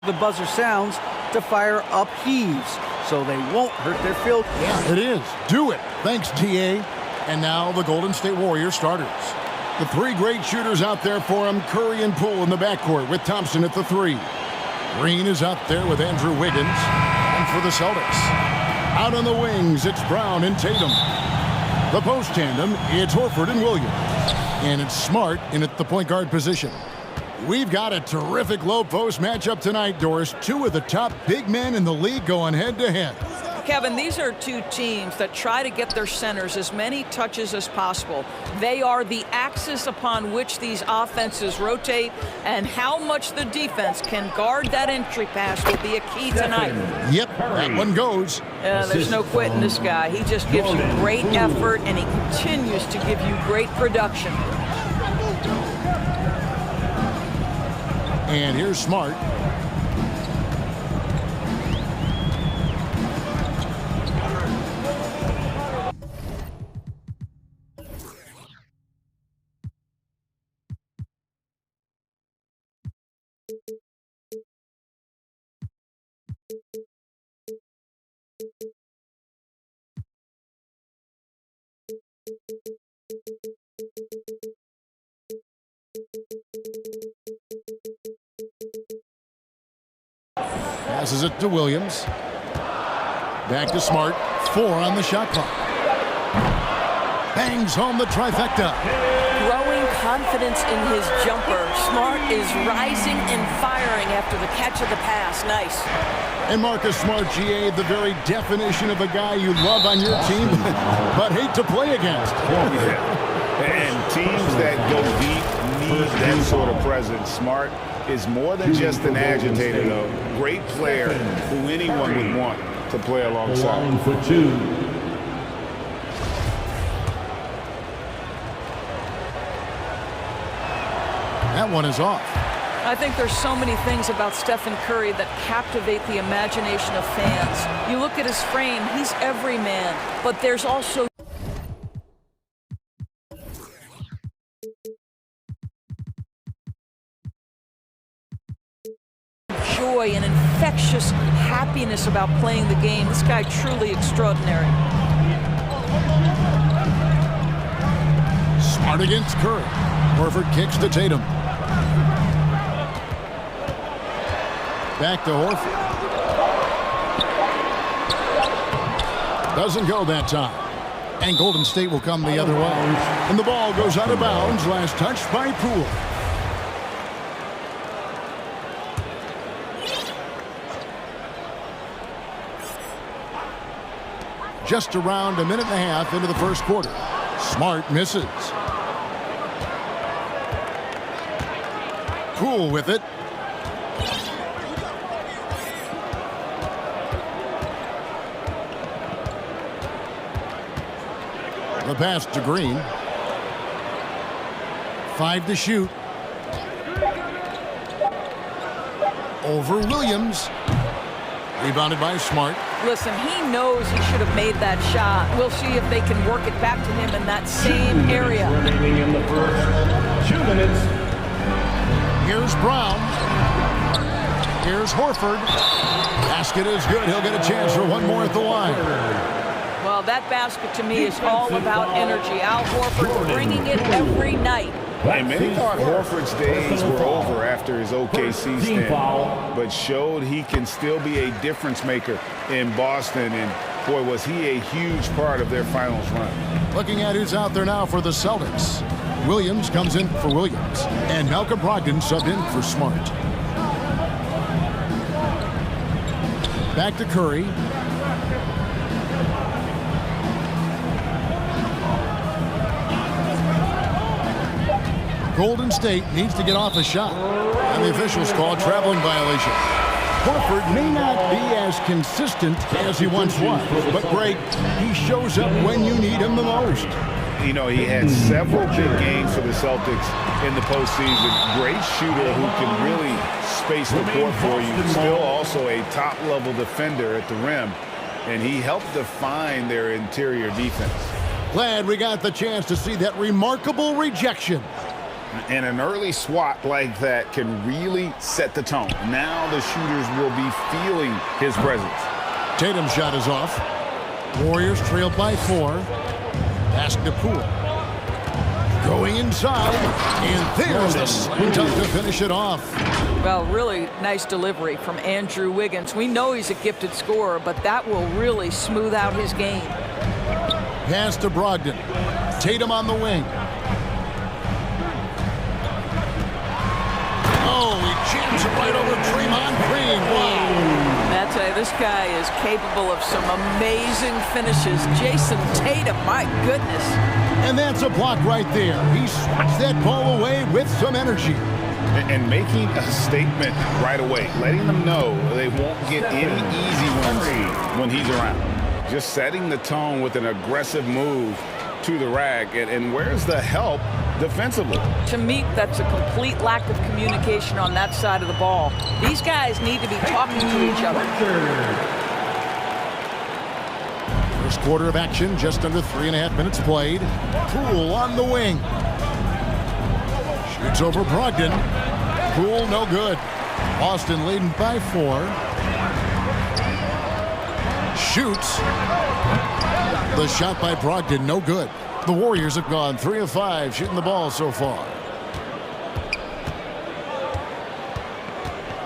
The buzzer sounds to fire up heaves, so they won't hurt their field. Yeah, it is. Do it. Thanks, TA. And now the Golden State Warriors starters. The three great shooters out there for them, Curry and Poole in the backcourt with Thompson at the three. Green is out there with Andrew Wiggins. And for the Celtics, out on the wings, it's Brown and Tatum. The post tandem, it's Horford and Williams. And it's Smart in at the point guard position. We've got a terrific low post matchup tonight, Doris. Two of the top big men in the league going head-to-head. Kevin, these are two teams that try to get their centers as many touches as possible. They are the axis upon which these offenses rotate, and how much the defense can guard that entry pass will be a key tonight. Yep, that one goes. There's no quitting this guy. He just gives you great effort, and he continues to give you great production. And here's Smart. Passes it to Williams. Back to Smart. 4 on the shot clock. Bangs home the trifecta. Growing confidence in his jumper. Smart is rising and firing after the catch of the pass. Nice. And Marcus Smart, GA, the very definition of a guy you love on your team, but hate to play against. And teams that go deep need that sort of presence. Smart is more than just an agitator, though. Great player who anyone would want to play alongside. For two. That one is off. I think there's so many things about Stephen Curry that captivate the imagination of fans. You look at his frame, he's every man, but there's also joy and infectious happiness about playing the game. This guy truly extraordinary. Smart against Curry. Horford kicks to Tatum. Back to Horford. Doesn't go that time. And Golden State will come the other way. And the ball goes out of bounds. Last touch by Poole. Just around a minute and a half into the first quarter. Smart misses. Poole with it. The pass to Green. 5 to shoot. Over Williams. Rebounded by Smart. Listen, he knows he should have made that shot. We'll see if they can work it back to him in that same area. Remaining in the first 2 minutes. Here's Brown. Here's Horford. Basket is good. He'll get a chance for one more at the line. Well, that basket to me is all about energy. Al Horford bringing it every night. And many thought Horford's days were over after his OKC stint, but showed he can still be a difference maker in Boston. And boy, was he a huge part of their finals run. Looking at who's out there now for the Celtics. Williams comes in for Williams. And Malcolm Brogdon subbed in for Smart. Back to Curry. Golden State needs to get off a shot. And the officials call a traveling violation. Horford may not be as consistent as he once was, but great, he shows up when you need him the most. You know, he had several big games for the Celtics in the postseason. Great shooter who can really space the court for you. Still also a top-level defender at the rim, and he helped define their interior defense. Glad we got the chance to see that remarkable rejection. And an early swat like that can really set the tone. Now the shooters will be feeling his presence. Tatum's shot is off. Warriors trailed by 4. Pass to Poole. Going inside, and there's the slam dunk to finish it off. Well, really nice delivery from Andrew Wiggins. We know he's a gifted scorer, but that will really smooth out his game. Pass to Brogdon. Tatum on the wing. Oh, he jams it right over Draymond Green. Wow. I'll tell you, this guy is capable of some amazing finishes. Jason Tatum, my goodness. And that's a block right there. He swats that ball away with some energy. And making a statement right away, letting them know they won't get any easy ones when he's around. Just setting the tone with an aggressive move to the rack. And where's the help defensively? To me, that's a complete lack of communication on that side of the ball. These guys need to be talking to each other. First quarter of action, just under 3.5 minutes played. Poole on the wing. Shoots over Brogdon. Poole no good. Boston leading by 4. Shoots. The shot by Brogdon no good. The Warriors have gone 3 of 5 shooting the ball so far.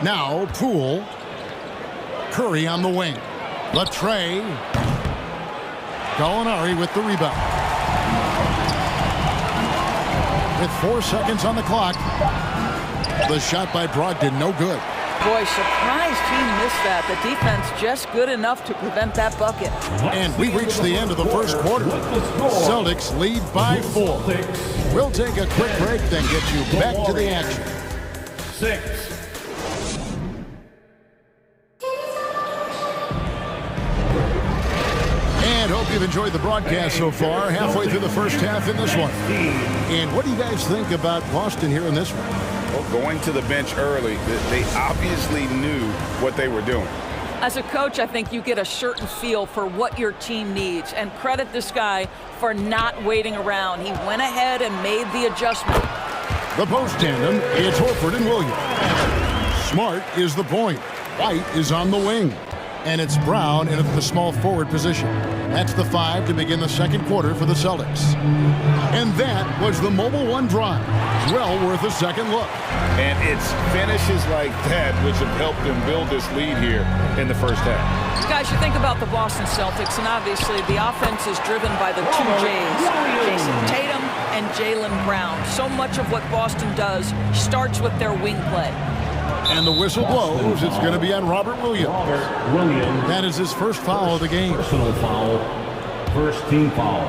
Now Poole. Curry on the wing. Latrey. Gallinari with the rebound. With 4 seconds on the clock. The shot by Brogdon, no good. Boy, surprised he missed that. The defense just good enough to prevent that bucket. And we reached the end of the first quarter. Celtics lead by 4. We'll take a quick break, then get you back to the action. 6. And hope you've enjoyed the broadcast so far. Halfway through the first half in this one. And what do you guys think about Boston here in this one? Well, going to the bench early, they obviously knew what they were doing. As a coach, I think you get a certain feel for what your team needs, and credit this guy for not waiting around. He went ahead and made the adjustment. The post tandem, it's Horford and Williams. Smart is the point. White is on the wing. And it's Brown in the small forward position. That's the 5 to begin the second quarter for the Celtics. And that was the Mobile One drive. Well worth a second look. And it's finishes like that which have helped them build this lead here in the first half. Guys, you think about the Boston Celtics, and obviously the offense is driven by the 2 J's, Jason Tatum and Jaylen Brown. So much of what Boston does starts with their wing play. And the whistle blows. It's going to be on Robert Williams. That is his first foul of the game. Personal foul. First team foul.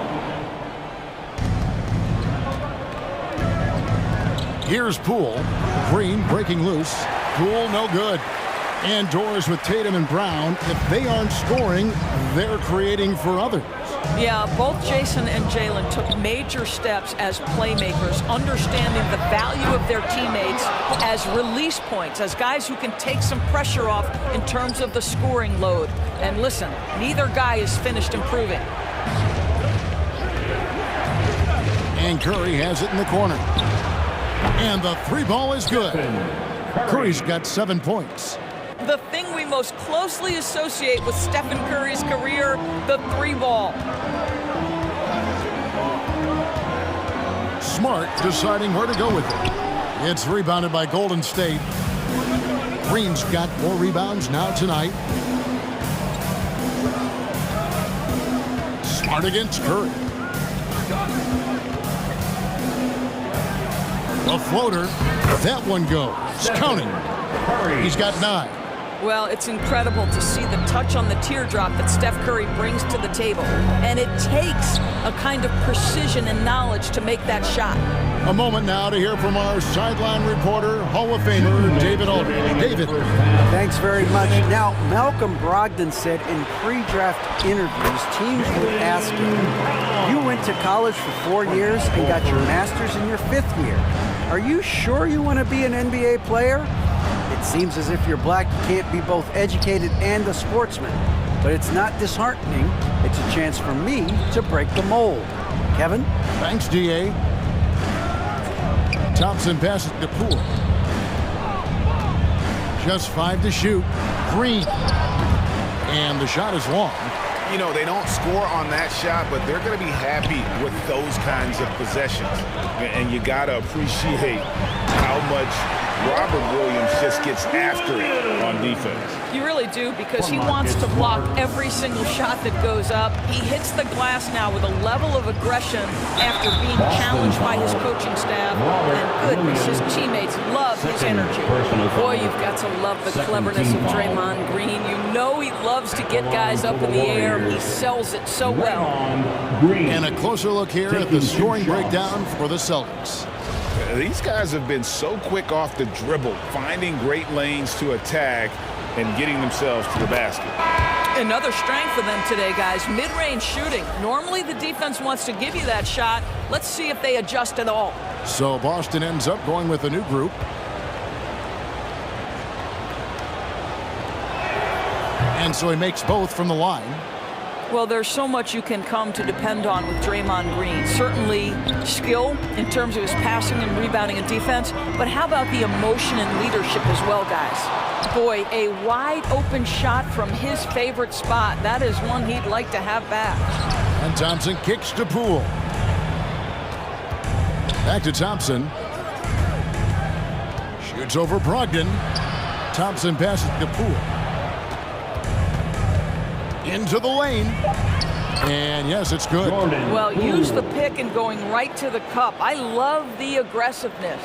Here's Poole. Green breaking loose. Poole no good. And doors with Tatum and Brown. If they aren't scoring, they're creating for others. Yeah, both Jason and Jaylen took major steps as playmakers, understanding the value of their teammates as release points, as guys who can take some pressure off in terms of the scoring load. And listen, neither guy is finished improving. And Curry has it in the corner. And the 3 ball is good. Curry's got 7 points. The thing we most closely associate with Stephen Curry's career, the 3 ball. Smart deciding where to go with it. It's rebounded by Golden State. Green's got 4 rebounds now tonight. Smart against Curry. A floater. That one goes. Counting. He's got 9. Well, it's incredible to see the touch on the teardrop that Steph Curry brings to the table. And it takes a kind of precision and knowledge to make that shot. A moment now to hear from our sideline reporter, Hall of Famer David Aldridge. David. Thanks very much. Now, Malcolm Brogdon said in pre-draft interviews, teams would ask him, you went to college for 4 years and got your master's in your 5th year. Are you sure you want to be an NBA player? It seems as if you're black, you can't be both educated and a sportsman. But it's not disheartening. It's a chance for me to break the mold. Kevin? Thanks, D.A. Thompson passes to Poole. Just 5 to shoot. Green. And the shot is long. You know, they don't score on that shot, but they're going to be happy with those kinds of possessions. And you got to appreciate how much Robert Williams just gets after it on defense. You really do, because he wants to block every single shot that goes up. He hits the glass now with a level of aggression after being challenged by his coaching staff. And goodness, his teammates love his energy. Boy, you've got to love the cleverness of Draymond Green. You know he loves to get guys up in the air. He sells it so well. And a closer look here at the scoring breakdown for the Celtics. These guys have been so quick off the dribble, finding great lanes to attack and getting themselves to the basket. Another strength for them today, guys, mid-range shooting. Normally the defense wants to give you that shot. Let's see if they adjust at all. So Boston ends up going with a new group. And so he makes both from the line. Well, there's so much you can come to depend on with Draymond Green. Certainly skill in terms of his passing and rebounding and defense, but how about the emotion and leadership as well, guys? Boy, a wide open shot from his favorite spot. That is one he'd like to have back. And Thompson kicks to Poole. Back to Thompson. Shoots over Brogdon. Thompson passes to Poole. Into the lane. And yes, it's good. Well, use the pick and going right to the cup. I love the aggressiveness.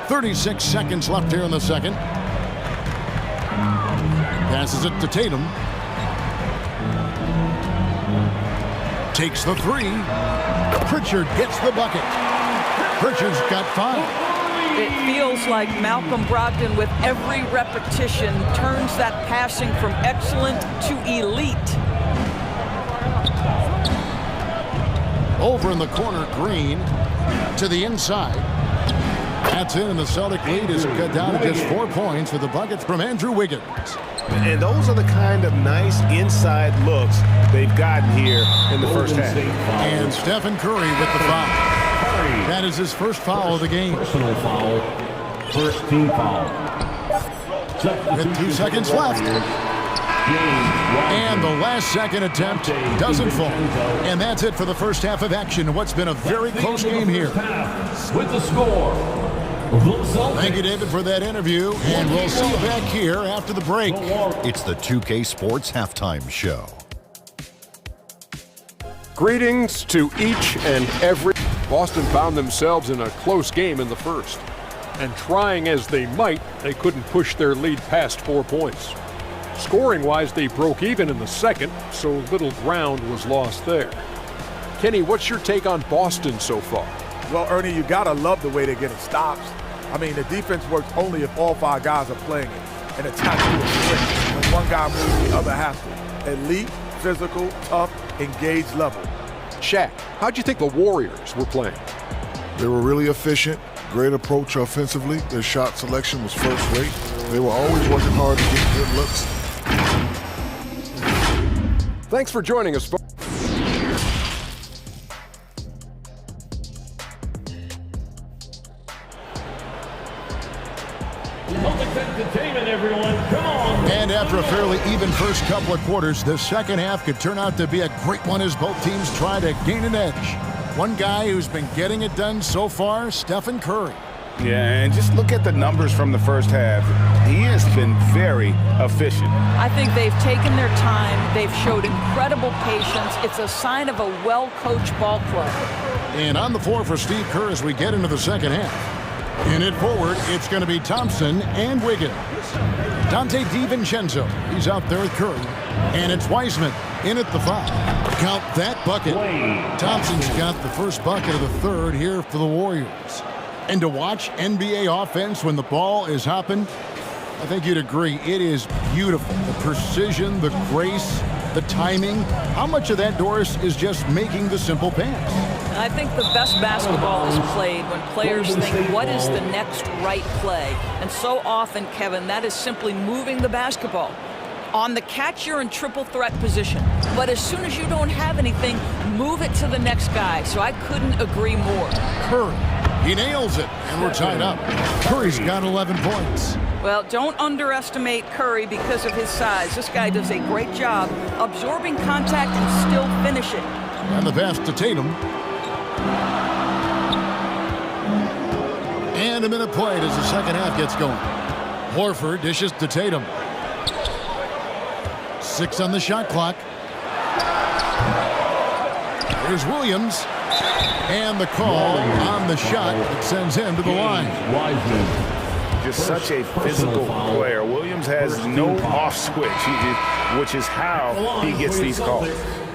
36 seconds left here in the second. Passes it to Tatum. Takes the 3. Pritchard gets the bucket. Pritchard's got 5. It feels like Malcolm Brogdon, with every repetition, turns that passing from excellent to elite. Over in the corner, Green to the inside. That's in, and the Celtic lead is cut down to just 4 points with the bucket from Andrew Wiggins. And those are the kind of nice inside looks they've gotten here in the first half. And Stephen Curry with the foul. That is his first foul of the game. Personal foul. First team foul. With 2 seconds left. And the last second attempt doesn't fall. And that's it for the first half of action. What's been a very close game here. With the score. Thank you, David, for that interview. And we'll see you back here after the break. It's the 2K Sports Halftime Show. Greetings to each and every. Boston found themselves in a close game in the first. And trying as they might, they couldn't push their lead past 4 points. Scoring-wise, they broke even in the second, so little ground was lost there. Kenny, what's your take on Boston so far? Well, Ernie, you got to love the way they're getting stops. I mean, the defense works only if all 5 guys are playing it and attached to a sprint. When one guy moves, the other has to. Elite, physical, tough, engaged level. Shaq, how'd you think the Warriors were playing? They were really efficient, great approach offensively. Their shot selection was first rate. They were always working hard to get good looks. Thanks for joining us, folks. Entertainment, everyone. Come on. And after a fairly even first couple of quarters, the second half could turn out to be a great one as both teams try to gain an edge. One guy who's been getting it done so far, Stephen Curry. Yeah, and just look at the numbers from the first half. He has been very efficient. I think they've taken their time. They've showed incredible patience. It's a sign of a well-coached ball club. And on the floor for Steve Kerr as we get into the second half. In it forward, it's going to be Thompson and Wiggins. Dante DiVincenzo, he's out there with Curry. And it's Wiseman in at the 5. Count that bucket. Thompson's got the first bucket of the third here for the Warriors. And to watch NBA offense when the ball is hopping, I think you'd agree, it is beautiful. The precision, the grace, the timing. How much of that, Doris, is just making the simple pass? I think the best basketball is played when players think, what is the next right play? And so often, Kevin, that is simply moving the basketball. On the catch, you're in triple threat position. But as soon as you don't have anything, move it to the next guy. So I couldn't agree more. Curry He nails it, and we're tied up. Curry's got 11 points. Well, don't underestimate Curry because of his size. This guy does a great job absorbing contact and still finishing. And the pass to Tatum. And a minute played as the second half gets going. Horford dishes to Tatum. 6 on the shot clock. Here's Williams. And the call on the shot that sends him to the line. Just such a physical player. Williams has no off switch, which is how he gets these calls.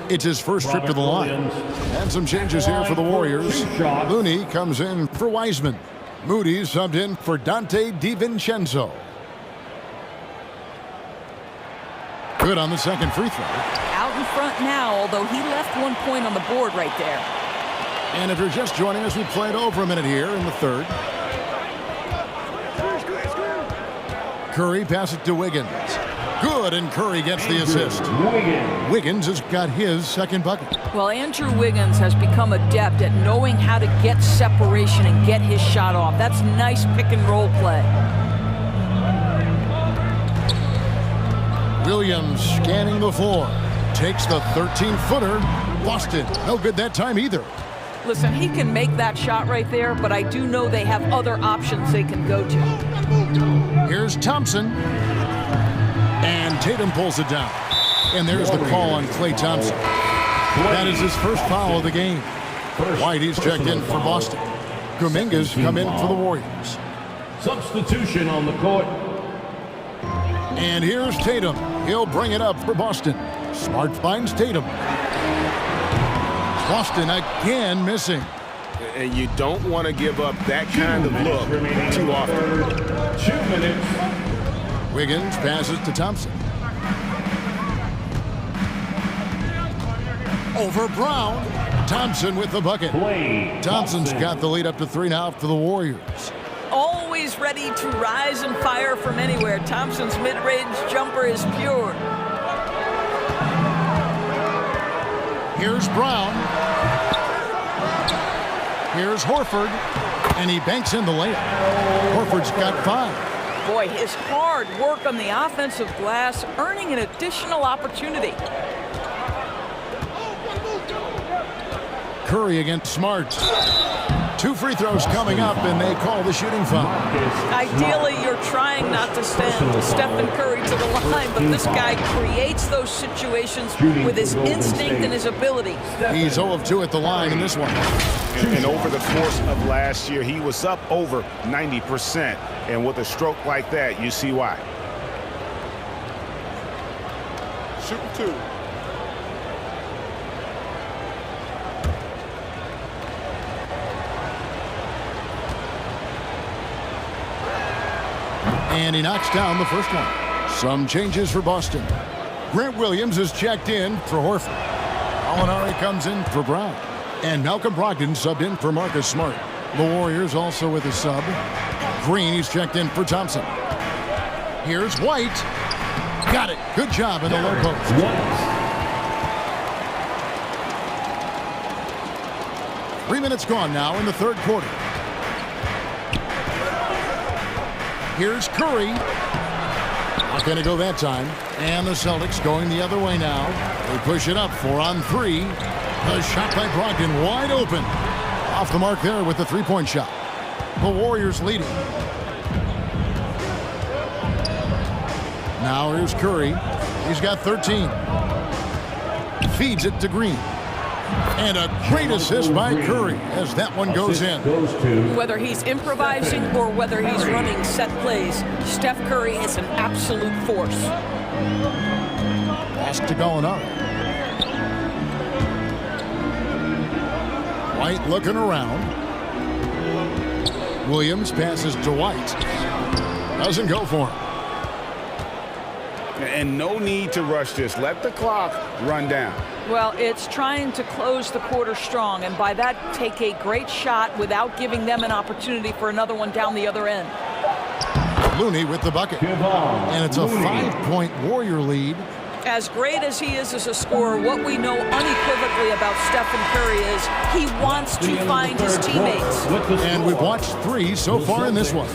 It's his first trip to the line. And some changes here for the Warriors. Looney comes in for Wiseman. Moody subbed in for Dante DiVincenzo. Good on the second free throw. Out in front now, although he left 1 point on the board right there. And if you're just joining us, we played over a minute here in the third. Curry passes it to Wiggins. Good, and Curry gets the assist. Wiggins has got his second bucket. Well, Andrew Wiggins has become adept at knowing how to get separation and get his shot off. That's nice pick and roll play. Williams scanning the floor. Takes the 13-footer. Boston, no good that time either. Listen, he can make that shot right there, but I do know they have other options they can go to. Here's Thompson. And Tatum pulls it down. And there's the call on Klay Thompson. That is his first foul of the game. White, he's checked in for Boston. Kuminga's come in for the Warriors. Substitution on the court. And here's Tatum. He'll bring it up for Boston. Smart finds Tatum. Boston again missing. And you don't want to give up that kind of look too often. 2 minutes. Wiggins passes to Thompson. Over Brown. Thompson with the bucket. Thompson's got the lead up to 3 now for the Warriors. Always ready to rise and fire from anywhere. Thompson's mid-range jumper is pure. Here's Brown. Here's Horford. And he banks in the layup. Horford's got 5. Boy, his hard work on the offensive glass, earning an additional opportunity. Curry against Smart. 2 free throws coming up, and they call the shooting foul. Ideally, you're trying not to send Stephen Curry to the line, but this guy creates those situations with his instinct and his ability. He's 0 of 2 at the line in this one. And over the course of last year, he was up over 90%. And with a stroke like that, you see why. Shooting 2. And he knocks down the first one. Some changes for Boston. Grant Williams is checked in for Horford. Alinari comes in for Brown. And Malcolm Brogdon subbed in for Marcus Smart. The Warriors also with a sub. Green, he's checked in for Thompson. Here's White. Got it. Good job in the low post. 3 minutes gone now in the third quarter. Here's Curry. Not going to go that time. And the Celtics going the other way now. They push it up 4 on 3. The shot by Brogdon wide open. Off the mark there with the three-point shot. The Warriors leading. Now here's Curry. He's got 13. Feeds it to Green. And a great assist by Curry as that one goes in. Whether he's improvising or whether he's running set plays, Steph Curry is an absolute force. Pass to Gallinari. White looking around. Williams passes to White. Doesn't go for him. And no need to rush this. Let the clock run down. Well, it's trying to close the quarter strong, and by that, take a great shot without giving them an opportunity for another one down the other end. Looney with the bucket. And it's a 5-point Warrior lead As great as he is as a scorer, what we know unequivocally about Stephen Curry is he wants to find his teammates. And we've watched 3 so far in this one.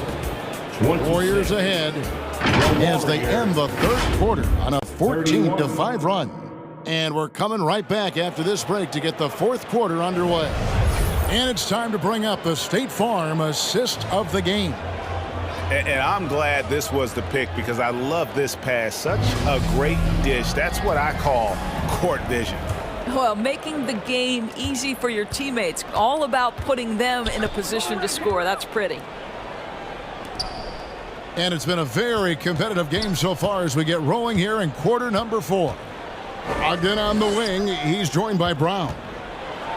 Warriors ahead as they end the third quarter on a 14-5 run. And we're coming right back after this break to get the fourth quarter underway. And it's time to bring up the State Farm assist of the game. And I'm glad this was the pick because I love this pass. Such a great dish. That's what I call court vision. Well, making the game easy for your teammates. All about putting them in a position to score. That's pretty. And it's been a very competitive game so far as we get rolling here in quarter number 4. Ogden on the wing. He's joined by Brown.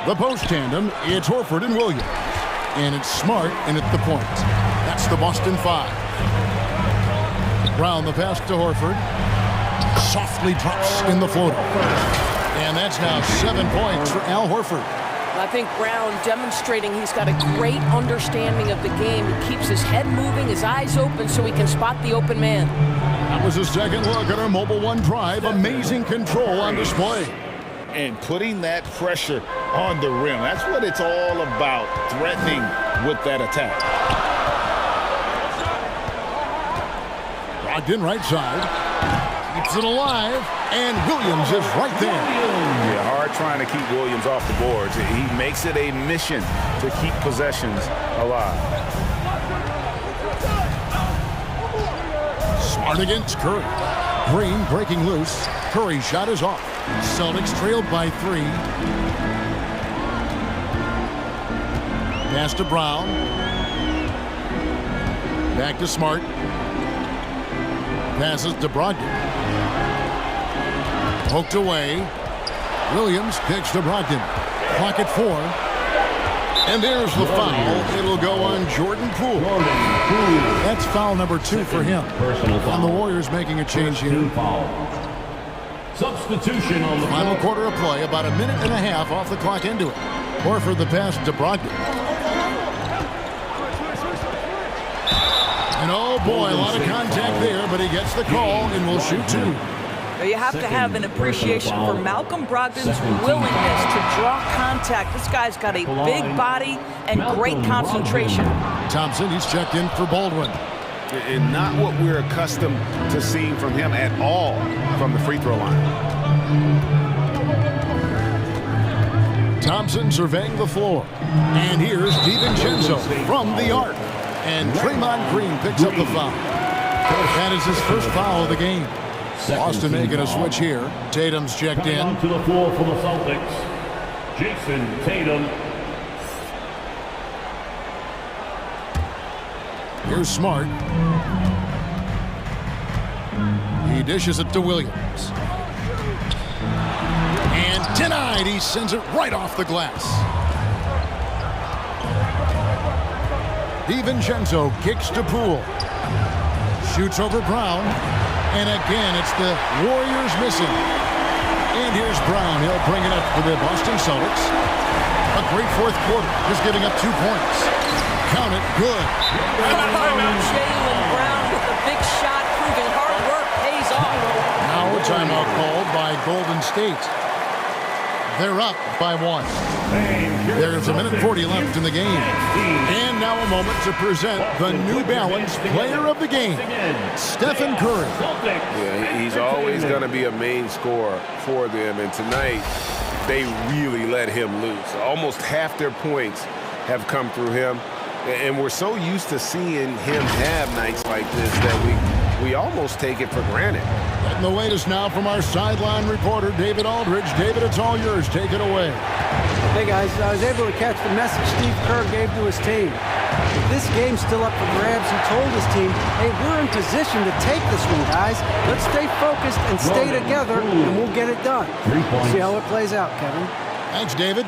The post tandem, it's Horford and Williams. And it's Smart in at the point. That's the Boston 5. Brown the pass to Horford. Softly drops in the floater. And that's now 7 points for Al Horford. I think Brown demonstrating he's got a great understanding of the game. He keeps his head moving, his eyes open so he can spot the open man. That was a second look at our Mobile One drive. Amazing control on display. And putting that pressure on the rim. That's what it's all about, threatening with that attack. Brogdon right side. Keeps it alive. And Williams is right there. Yeah, hard trying to keep Williams off the boards. He makes it a mission to keep possessions alive. Smart against Curry. Green breaking loose. Curry's shot is off. Celtics trailed by 3. Pass to Brown. Back to Smart. Passes to Brogdon. Poked away. Williams kicks to Brogdon. Clock at 4. And there's the foul. It'll go on Jordan Poole. That's foul number 2 for him. And the Warriors making a change here. Substitution on the Final quarter of play, about a minute and a half off the clock into it. Horford the pass to Brogdon. And oh boy, a lot of contact there, but he gets the call and will shoot 2. You have to have an appreciation for Malcolm Brogdon's willingness to draw contact. This guy's got a big body and great concentration. Thompson, he's checked in for Baldwin. And not what we're accustomed to seeing from him at all from the free throw line. Thompson surveying the floor. And here's DiVincenzo from the arc. And Draymond Green picks up the foul. That is his first foul of the game. Boston making a switch here. Tatum's checked in. To the floor for the Celtics, Jason Tatum. Here's Smart. He dishes it to Williams. And denied. He sends it right off the glass. DiVincenzo kicks to Poole. Shoots over Brown. And again, it's the Warriors missing. And here's Brown. He'll bring it up for the Boston Celtics. A great fourth quarter, just giving up 2 points. Count it, good. Jaylen Brown with a big shot, proving hard work pays off. Now a timeout called by Golden State. They're up by 1. There's a minute 40 left in the game. And now a moment to present the New Balance Player of the Game, Stephen Curry. Yeah, he's always going to be a main scorer for them, and tonight they really let him loose. Almost half their points have come through him, and we're so used to seeing him have nights like this that we almost take it for granted. And the latest now from our sideline reporter, David Aldridge. David, it's all yours. Take it away. Hey, guys, I was able to catch the message Steve Kerr gave to his team. If this game's still up for grabs, he told his team, hey, we're in position to take this one, guys. Let's stay focused and stay together, and we'll get it done. See how it plays out, Kevin. Thanks, David.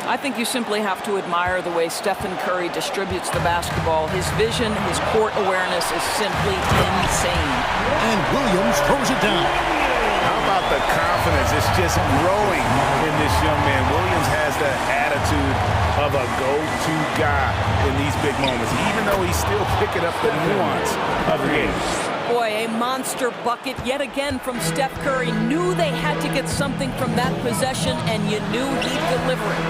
I think you simply have to admire the way Stephen Curry distributes the basketball. His vision, his court awareness is simply insane. And Williams throws it down. How about the confidence? It's just growing in this young man. Williams has the attitude of a go-to guy in these big moments, even though he's still picking up the nuance of the game. Boy, a monster bucket yet again from Steph Curry. Knew they had to get something from that possession, and you knew he'd deliver it.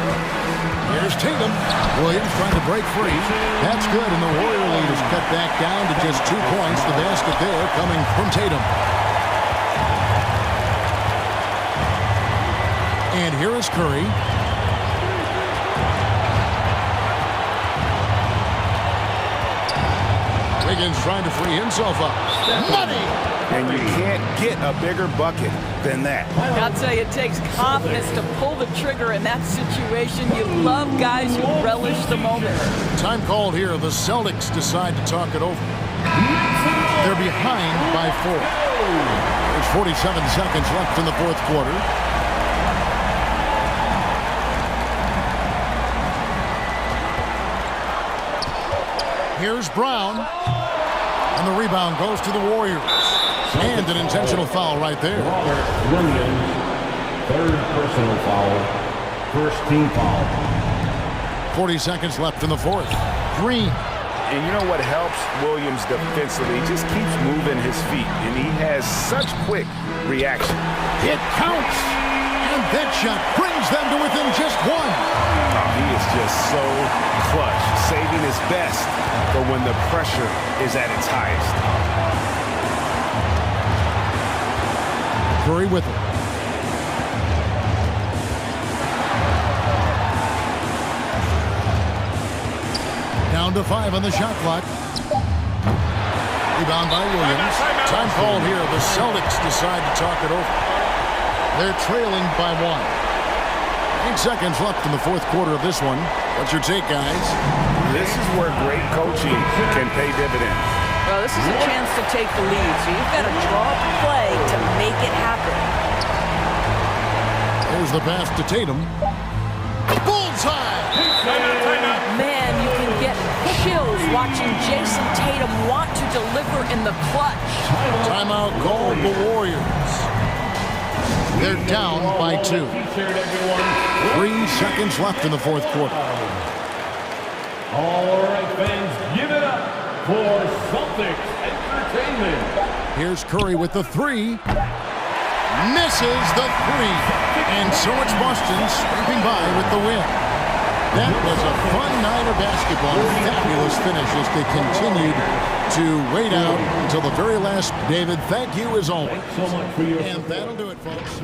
Here's Tatum. Williams trying to break free. That's good, and the Warrior lead is cut back down to just 2 points. The basket there coming from Tatum. And here is Curry. Wiggins trying to free himself up. Money! And you can't get a bigger bucket than that. I'll tell you, it takes confidence to pull the trigger in that situation. You love guys who relish the moment. Time called here. The Celtics decide to talk it over. They're behind by 4. There's 47 seconds left in the fourth quarter. Here's Brown. And the rebound goes to the Warriors. And an intentional foul right there. Williams, third personal foul, first team foul. 40 seconds left in the fourth. Green. And you know what helps Williams defensively? He just keeps moving his feet, and he has such quick reaction. It counts. And that shot brings them to within just 1. Oh, he is just so clutch, saving his best for when the pressure is at its highest. Curry with it. Down to 5 on the shot clock. Rebound by Williams. Time called here. The Celtics decide to talk it over. They're trailing by 1. 8 seconds left in the fourth quarter of this one. What's your take, guys? This is where great coaching can pay dividends. Well, this is a chance to take the lead, so you've got to draw up a play to make it happen. There's the pass to Tatum. Bullseye! Man, you can get chills watching Jason Tatum want to deliver in the clutch. Timeout called the Warriors. They're down by 2. 3 seconds left in the fourth quarter. All right, fans, give it up for Celtics Entertainment. Here's Curry with the 3. Misses the 3. And so it's Boston scraping by with the win. That was a fun night of basketball. Fabulous finish as they continued to wait out until the very last. David, thank you as always. Thanks so much for your And that'll do it, folks.